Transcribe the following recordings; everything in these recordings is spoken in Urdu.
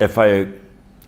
FI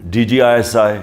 DGISI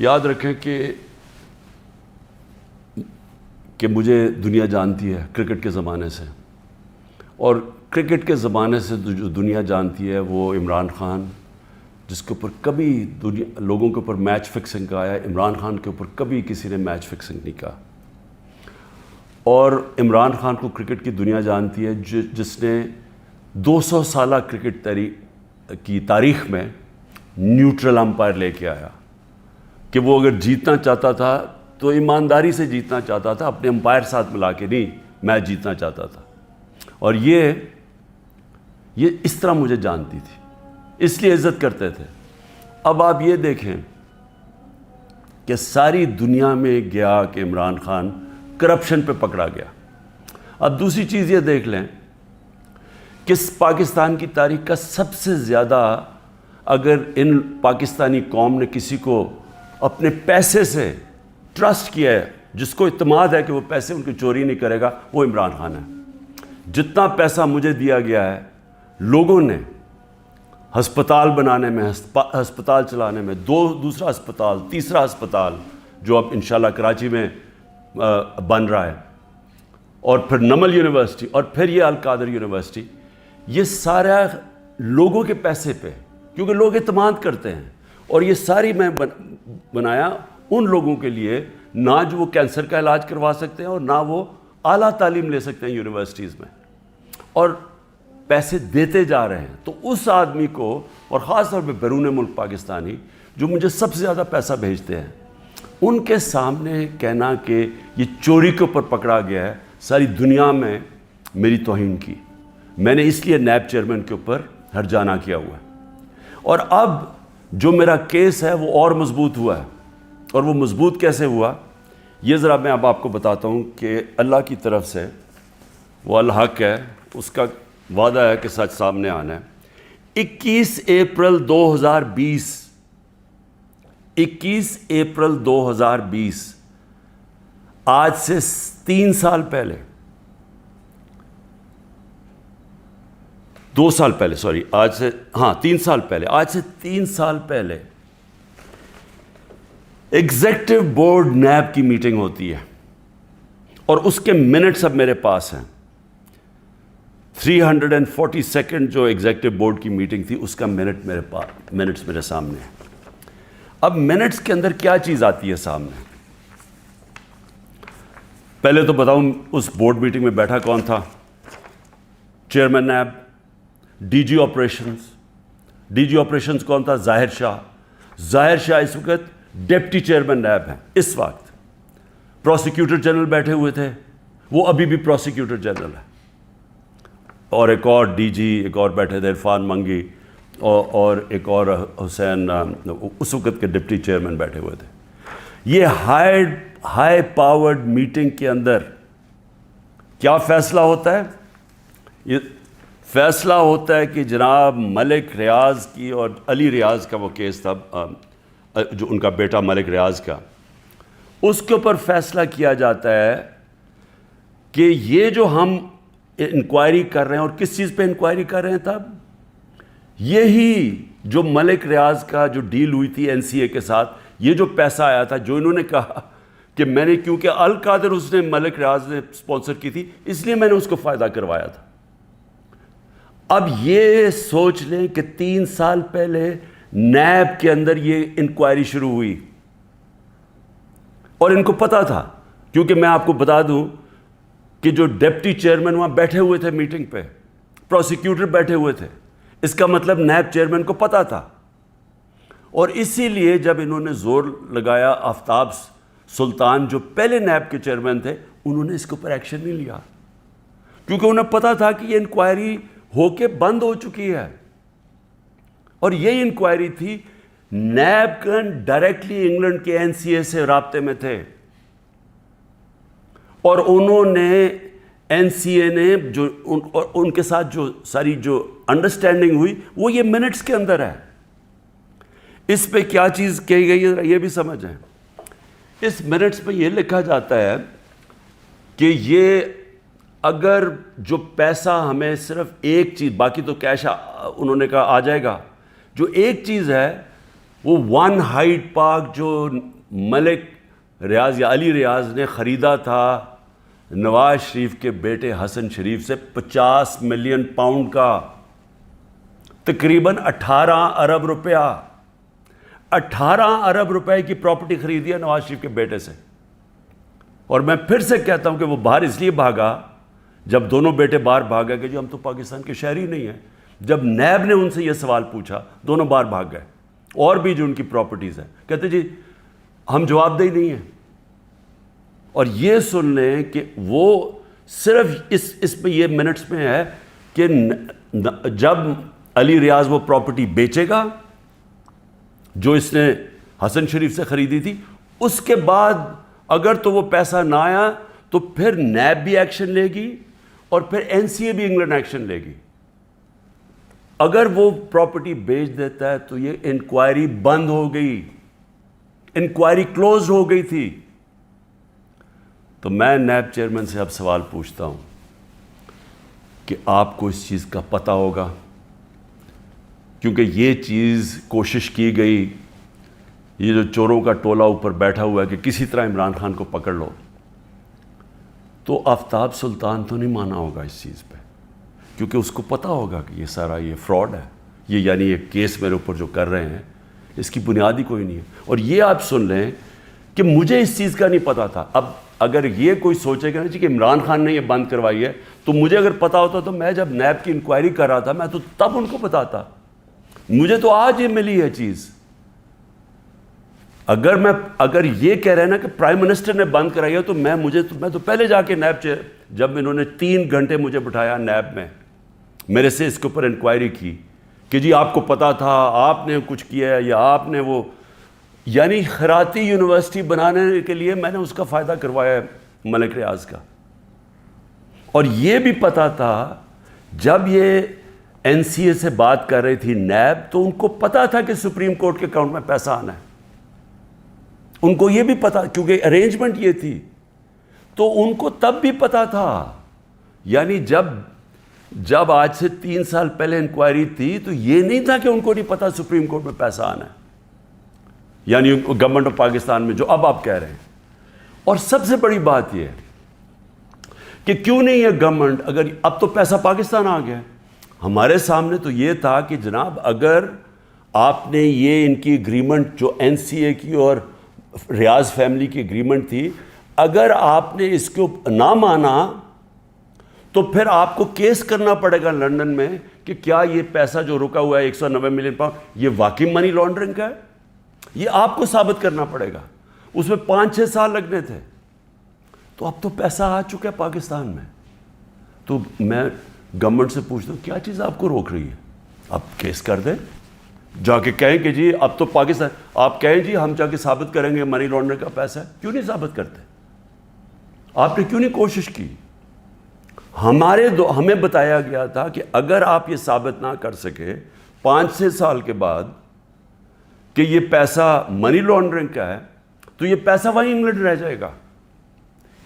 یاد رکھیں کہ مجھے دنیا جانتی ہے کرکٹ کے زمانے سے، اور کرکٹ کے زمانے سے جو دنیا جانتی ہے وہ عمران خان، جس کے اوپر کبھی لوگوں کے اوپر میچ فکسنگ کا آیا، عمران خان کے اوپر کبھی کسی نے میچ فکسنگ نہیں کہا. اور عمران خان کو کرکٹ کی دنیا جانتی ہے، جس نے 200 سالہ کرکٹ کی تاریخ میں نیوٹرل امپائر لے کے آیا، کہ وہ اگر جیتنا چاہتا تھا تو ایمانداری سے جیتنا چاہتا تھا، اپنے امپائر ساتھ ملا کے نہیں میچ جیتنا چاہتا تھا. اور یہ اس طرح مجھے جانتی تھی، اس لیے عزت کرتے تھے. اب آپ یہ دیکھیں کہ ساری دنیا میں گیا کہ عمران خان کرپشن پہ پکڑا گیا. اب دوسری چیز یہ دیکھ لیں کہ پاکستان کی تاریخ کا سب سے زیادہ اگر ان پاکستانی قوم نے کسی کو اپنے پیسے سے ٹرسٹ کیا ہے، جس کو اعتماد ہے کہ وہ پیسے ان کی چوری نہیں کرے گا، وہ عمران خان ہے. جتنا پیسہ مجھے دیا گیا ہے لوگوں نے ہسپتال بنانے میں، ہسپتال چلانے میں، دوسرا ہسپتال، تیسرا ہسپتال جو اب انشاءاللہ کراچی میں بن رہا ہے، اور پھر نمل یونیورسٹی، اور پھر یہ القادر یونیورسٹی، یہ سارا لوگوں کے پیسے پہ، کیونکہ لوگ اعتماد کرتے ہیں. اور یہ ساری میں بنایا ان لوگوں کے لیے، نہ جو وہ کینسر کا علاج کروا سکتے ہیں اور نہ وہ اعلیٰ تعلیم لے سکتے ہیں یونیورسٹیز میں، اور پیسے دیتے جا رہے ہیں. تو اس آدمی کو، اور خاص طور پہ بیرون ملک پاکستانی جو مجھے سب سے زیادہ پیسہ بھیجتے ہیں، ان کے سامنے کہنا کہ یہ چوری کے اوپر پکڑا گیا ہے، ساری دنیا میں میری توہین کی. میں نے اس لیے نیب چیئرمین کے اوپر ہرجانہ کیا ہوا ہے. اور اب جو میرا کیس ہے وہ اور مضبوط ہوا ہے. اور وہ مضبوط کیسے ہوا، یہ ذرا میں اب آپ کو بتاتا ہوں کہ اللہ کی طرف سے وہ الحق ہے، اس کا وعدہ ہے کہ سچ سامنے آنا ہے. 21 اپریل 2020 آج سے 3 سال پہلے، 2 سال پہلے، سوری، آج سے 3 سال پہلے، آج سے 3 سال پہلے ایگزیکٹو بورڈ نیب کی میٹنگ ہوتی ہے، اور اس کے منٹس اب میرے پاس ہیں. 342 جو ایگزیکٹو بورڈ کی میٹنگ تھی، اس کا منٹس میرے سامنے ہیں. اب منٹس کے اندر کیا چیز آتی ہے سامنے؟ پہلے تو بتاؤں اس بورڈ میٹنگ میں بیٹھا کون تھا؟ چیئرمین نیب، ڈی جی آپریشنز کون تھا؟ ظاہر شاہ اس وقت ڈپٹی چیئرمین نیب ہیں. اس وقت پروسیکیوٹر جنرل بیٹھے ہوئے تھے، وہ ابھی بھی پروسیکیوٹر جنرل ہے. اور ایک اور ڈی جی، ایک اور بیٹھے تھے عرفان منگی، اور ایک اور حسین، اس وقت کے ڈپٹی چیئرمین بیٹھے ہوئے تھے. یہ ہائی پاورڈ میٹنگ کے اندر کیا فیصلہ ہوتا ہے؟ یہ فیصلہ ہوتا ہے کہ جناب ملک ریاض کی، اور علی ریاض کا وہ کیس تھا، جو ان کا بیٹا ملک ریاض کا، اس کے اوپر فیصلہ کیا جاتا ہے کہ یہ جو ہم انکوائری کر رہے ہیں، اور کس چیز پہ انکوائری کر رہے ہیں تب؟ یہی جو ملک ریاض کا جو ڈیل ہوئی تھی NCA کے ساتھ، یہ جو پیسہ آیا تھا، جو انہوں نے کہا کہ میں نے، کیونکہ القادر اس نے ملک ریاض نے سپانسر کی تھی، اس لیے میں نے اس کو فائدہ کروایا تھا. اب یہ سوچ لیں کہ 3 سال پہلے نیب کے اندر یہ انکوائری شروع ہوئی، اور ان کو پتا تھا، کیونکہ میں آپ کو بتا دوں کہ جو ڈپٹی چیئرمین وہاں بیٹھے ہوئے تھے میٹنگ پہ، پروسیکیوٹر بیٹھے ہوئے تھے، اس کا مطلب نیب چیئرمین کو پتا تھا. اور اسی لیے جب انہوں نے زور لگایا، آفتاب سلطان جو پہلے نیب کے چیئرمین تھے، انہوں نے اس کے اوپر ایکشن نہیں لیا، کیونکہ انہیں پتا تھا کہ یہ انکوائری ہو کے بند ہو چکی ہے. اور یہ انکوائری تھی، نیب ڈائریکٹلی انگلینڈ کے NCA سے رابطے میں تھے، اور انہوں نے NCA نے جو ان کے ساتھ جو ساری جو انڈرسٹینڈنگ ہوئی، وہ یہ منٹس کے اندر ہے. اس پہ کیا چیز کہی گئی ہے یہ بھی سمجھیں. اس منٹس پہ یہ لکھا جاتا ہے کہ یہ اگر جو پیسہ ہمیں صرف ایک چیز، باقی تو کیش انہوں نے کہا آ جائے گا، جو ایک چیز ہے وہ ون ہائٹ پارک جو ملک ریاض یا علی ریاض نے خریدا تھا نواز شریف کے بیٹے حسن شریف سے 50 ملین پاؤنڈ کا، تقریباً 18 ارب روپیہ، 18 ارب روپے کی پراپرٹی خریدی ہے نواز شریف کے بیٹے سے. اور میں پھر سے کہتا ہوں کہ وہ باہر اس لیے بھاگا، جب دونوں بیٹے باہر بھاگے کہ جی ہم تو پاکستان کے شہری نہیں ہیں. جب نیب نے ان سے یہ سوال پوچھا دونوں باہر بھاگ گئے. اور بھی جو ان کی پراپرٹیز ہیں کہتے جی ہم جواب دہی نہیں ہیں. اور یہ سن لیں کہ وہ صرف اس پہ یہ منٹس میں ہے کہ جب علی ریاض وہ پراپرٹی بیچے گا جو اس نے حسن شریف سے خریدی تھی، اس کے بعد اگر تو وہ پیسہ نہ آیا تو پھر نیب بھی ایکشن لے گی اور پھر NCA بھی انگلینڈ ایکشن لے گی. اگر وہ پراپرٹی بیچ دیتا ہے تو یہ انکوائری بند ہو گئی، انکوائری کلوز ہو گئی تھی. تو میں نیب چیئرمین سے اب سوال پوچھتا ہوں کہ آپ کو اس چیز کا پتہ ہوگا، کیونکہ یہ چیز کوشش کی گئی، یہ جو چوروں کا ٹولہ اوپر بیٹھا ہوا ہے کہ کسی طرح عمران خان کو پکڑ لو، تو آفتاب سلطان تو نہیں مانا ہوگا اس چیز پہ، کیونکہ اس کو پتہ ہوگا کہ یہ سارا یہ فراڈ ہے، یہ یعنی یہ کیس میرے اوپر جو کر رہے ہیں اس کی بنیاد ہی کوئی نہیں ہے. اور یہ آپ سن لیں کہ مجھے اس چیز کا نہیں پتہ تھا. اب اگر یہ کوئی سوچے گا نا جی کہ عمران خان نے یہ بند کروائی ہے، تو مجھے اگر پتہ ہوتا تو میں جب نیب کی انکوائری کر رہا تھا میں تو تب ان کو بتاتا. مجھے تو آج یہ ملی ہے چیز. اگر یہ کہہ رہے ہیں نا کہ پرائم منسٹر نے بند کرائی ہے تو میں تو پہلے جا کے نیب جب انہوں نے 3 گھنٹے مجھے بٹھایا نیب میں، میرے سے اس کے اوپر انکوائری کی کہ جی آپ کو پتہ تھا، آپ نے کچھ کیا ہے یا آپ نے وہ، یعنی خیراتی یونیورسٹی بنانے کے لیے میں نے اس کا فائدہ کروایا ہے ملک ریاض کا. اور یہ بھی پتہ تھا جب یہ NCA سے بات کر رہی تھی نیب، تو ان کو پتہ تھا کہ سپریم کورٹ کے اکاؤنٹ میں پیسہ آنا ہے. ان کو یہ بھی پتہ، کیونکہ ارینجمنٹ یہ تھی، تو ان کو تب بھی پتہ تھا. یعنی جب آج سے 3 سال پہلے انکوائری تھی تو یہ نہیں تھا کہ ان کو نہیں پتہ سپریم کورٹ میں پیسہ آنا ہے، یعنی گورنمنٹ آف پاکستان میں جو اب آپ کہہ رہے ہیں. اور سب سے بڑی بات یہ ہے کہ کیوں نہیں ہے گورنمنٹ، اگر اب تو پیسہ پاکستان آ گیا. ہمارے سامنے تو یہ تھا کہ جناب اگر آپ نے یہ ان کی اگریمنٹ جو NCA کی اور ریاض فیملی کی اگریمنٹ تھی، اگر آپ نے اس کو نہ مانا تو پھر آپ کو کیس کرنا پڑے گا لندن میں کہ کیا یہ پیسہ جو رکا ہوا ہے 190 ملین پاؤنڈ یہ واقعی منی لانڈرنگ کا ہے. یہ آپ کو ثابت کرنا پڑے گا. اس میں 5-6 سال لگنے تھے. تو اب تو پیسہ آ چکا ہے پاکستان میں. تو میں گورنمنٹ سے پوچھتا ہوں کیا چیز آپ کو روک رہی ہے؟ آپ کیس کر دیں، جا کے کہیں کہ جی اب تو پاکستان، آپ کہیں جی ہم جا کے ثابت کریں گے منی لانڈرنگ کا پیسہ ہے. کیوں نہیں ثابت کرتے؟ آپ نے کیوں نہیں کوشش کی؟ ہمیں بتایا گیا تھا کہ اگر آپ یہ ثابت نہ کر سکے 5-6 سال کے بعد کہ یہ پیسہ منی لانڈرنگ کا ہے تو یہ پیسہ وہیں انگلینڈ رہ جائے گا.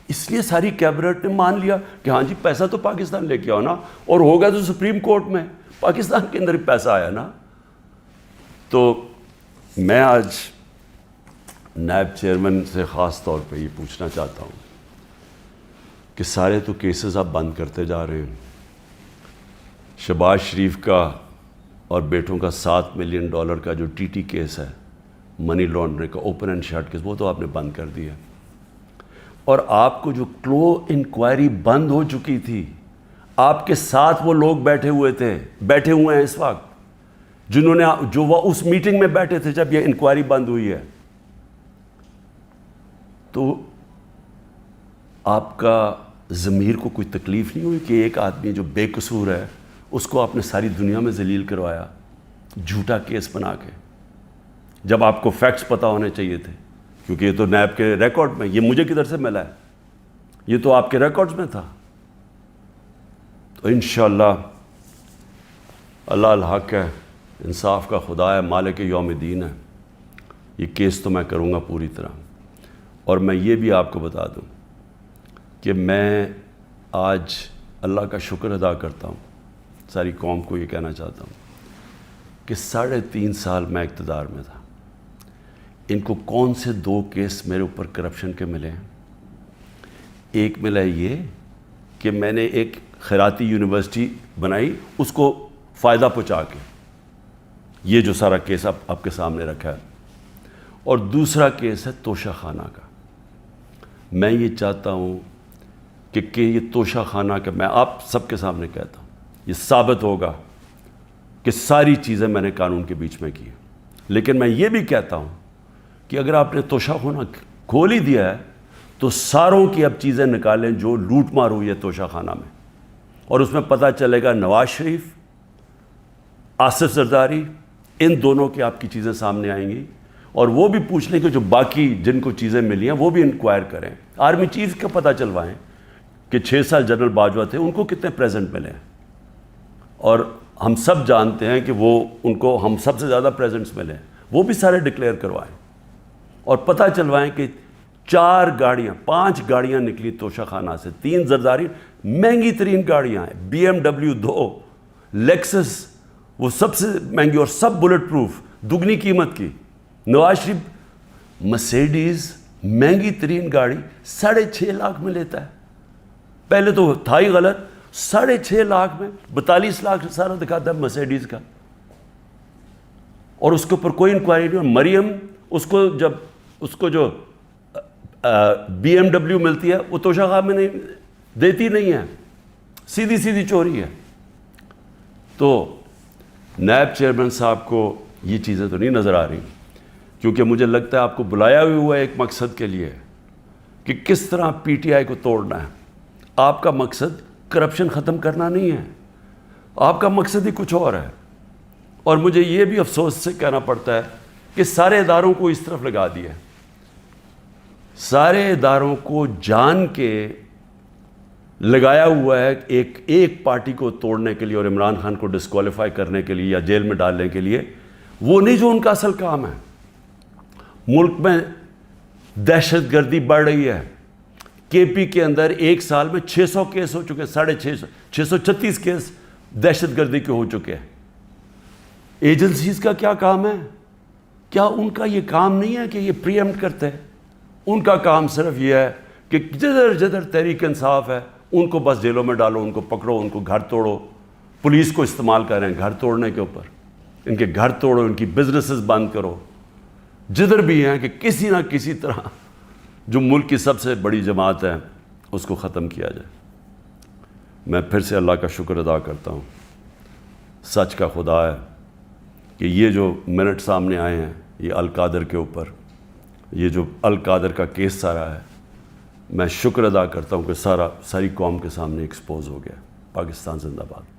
اس لیے ساری کیبنٹ نے مان لیا کہ ہاں جی پیسہ تو پاکستان لے کے آؤ نا، اور ہوگا تو سپریم کورٹ میں، پاکستان کے اندر ہی پیسہ آیا نا. تو میں آج نیب چیئرمین سے خاص طور پہ یہ پوچھنا چاہتا ہوں کہ سارے تو کیسز آپ بند کرتے جا رہے ہیں. شہباز شریف کا اور بیٹوں کا $7 ملین کا جو TT کیس ہے منی لانڈرنگ کا، اوپن اینڈ شٹ کیس، وہ تو آپ نے بند کر دیا. اور آپ کو جو کلو انکوائری بند ہو چکی تھی، آپ کے ساتھ وہ لوگ بیٹھے ہوئے ہیں اس وقت جو وہ اس میٹنگ میں بیٹھے تھے جب یہ انکوائری بند ہوئی ہے. تو آپ کا ضمیر کو کوئی تکلیف نہیں ہوئی کہ ایک آدمی جو بے قصور ہے اس کو آپ نے ساری دنیا میں ذلیل کروایا جھوٹا کیس بنا کے، جب آپ کو فیکٹس پتہ ہونے چاہیے تھے؟ کیونکہ یہ تو نیب کے ریکارڈ میں، یہ مجھے کدھر سے ملا ہے، یہ تو آپ کے ریکارڈز میں تھا. تو انشاءاللہ اللہ الحق ہے، انصاف کا خدا ہے، مالک یوم الدین ہے. یہ کیس تو میں کروں گا پوری طرح. اور میں یہ بھی آپ کو بتا دوں کہ میں آج اللہ کا شکر ادا کرتا ہوں، ساری قوم کو یہ کہنا چاہتا ہوں کہ 3.5 سال میں اقتدار میں تھا. ان کو کون سے 2 کیس میرے اوپر کرپشن کے ملے ہیں؟ ایک ملا یہ کہ میں نے ایک خیراتی یونیورسٹی بنائی اس کو فائدہ پہنچا کے، یہ جو سارا کیس آپ کے سامنے رکھا ہے، اور دوسرا کیس ہے توشہ خانہ کا۔ میں یہ چاہتا ہوں کہ یہ توشہ خانہ کا، میں آپ سب کے سامنے کہتا ہوں، یہ ثابت ہوگا کہ ساری چیزیں میں نے قانون کے بیچ میں کی، لیکن میں یہ بھی کہتا ہوں کہ اگر آپ نے توشہ خانہ کھول ہی دیا ہے تو ساروں کی اب چیزیں نکالیں جو لوٹ مار ہوئی ہے توشہ خانہ میں، اور اس میں پتہ چلے گا نواز شریف، آصف زرداری، ان دونوں کی آپ کی چیزیں سامنے آئیں گی، اور وہ بھی پوچھ لیں کہ جو باقی جن کو چیزیں ملی ہیں وہ بھی انکوائر کریں، آرمی چیف کا پتہ چلوائیں کہ 6 سال جنرل باجوہ تھے ان کو کتنے پریزنٹ ملے ہیں، اور ہم سب جانتے ہیں کہ وہ ان کو ہم سب سے زیادہ پریزنٹس ملے ہیں، وہ بھی سارے ڈکلیئر کروائیں، اور پتہ چلوائیں کہ 4 گاڑیاں 5 گاڑیاں نکلی توشہ خانہ سے، 3 زرداری مہنگی ترین گاڑیاں ہیں، BMW 2، لیکسس وہ سب سے مہنگی اور سب بلٹ پروف دگنی قیمت کی، نواز شریف مرسیڈیز مہنگی ترین گاڑی 6.5 لاکھ میں لیتا ہے، پہلے تو تھا ہی غلط، 6.5 لاکھ میں 42 لاکھ سارا دکھاتا ہے مرسیڈیز کا، اور اس کے اوپر کوئی انکوائری نہیں۔ اور مریم اس کو جو BMW ملتی ہے وہ توشہ خانہ میں نہیں دیتی نہیں ہے، سیدھی چوری ہے۔ تو نائب چیئرمین صاحب کو یہ چیزیں تو نہیں نظر آ رہی، کیونکہ مجھے لگتا ہے آپ کو بلایا ہوا ہے ایک مقصد کے لیے کہ کس طرح PTI کو توڑنا ہے۔ آپ کا مقصد کرپشن ختم کرنا نہیں ہے، آپ کا مقصد ہی کچھ اور ہے، اور مجھے یہ بھی افسوس سے کہنا پڑتا ہے کہ سارے اداروں کو اس طرف لگا دیا ہے، سارے اداروں کو جان کے لگایا ہوا ہے ایک پارٹی کو توڑنے کے لیے اور عمران خان کو ڈسکوالیفائی کرنے کے لیے یا جیل میں ڈالنے کے لیے، وہ نہیں جو ان کا اصل کام ہے۔ ملک میں دہشت گردی بڑھ رہی ہے، KP کے اندر ایک سال میں 600 کیس ہو چکے، 636 کیس دہشت گردی کے ہو چکے ہیں۔ ایجنسیز کا کیا کام ہے؟ کیا ان کا یہ کام نہیں ہے کہ یہ پری ایمپٹ کرتے ہیں؟ ان کا کام صرف یہ ہے کہ جدھر تحریک انصاف ہے ان کو بس جیلوں میں ڈالو، ان کو پکڑو، ان کو گھر توڑو، پولیس کو استعمال کر رہے ہیں گھر توڑنے کے اوپر، ان کے گھر توڑو، ان کی بزنسز بند کرو، جدھر بھی ہیں کہ کسی نہ کسی طرح جو ملک کی سب سے بڑی جماعت ہے اس کو ختم کیا جائے۔ میں پھر سے اللہ کا شکر ادا کرتا ہوں، سچ کا خدا ہے کہ یہ جو منٹ سامنے آئے ہیں یہ القادر کے اوپر، یہ جو القادر کا کیس سارا ہے، میں شکر ادا کرتا ہوں کہ ساری قوم کے سامنے ایکسپوز ہو گیا۔ پاکستان زندہ باد۔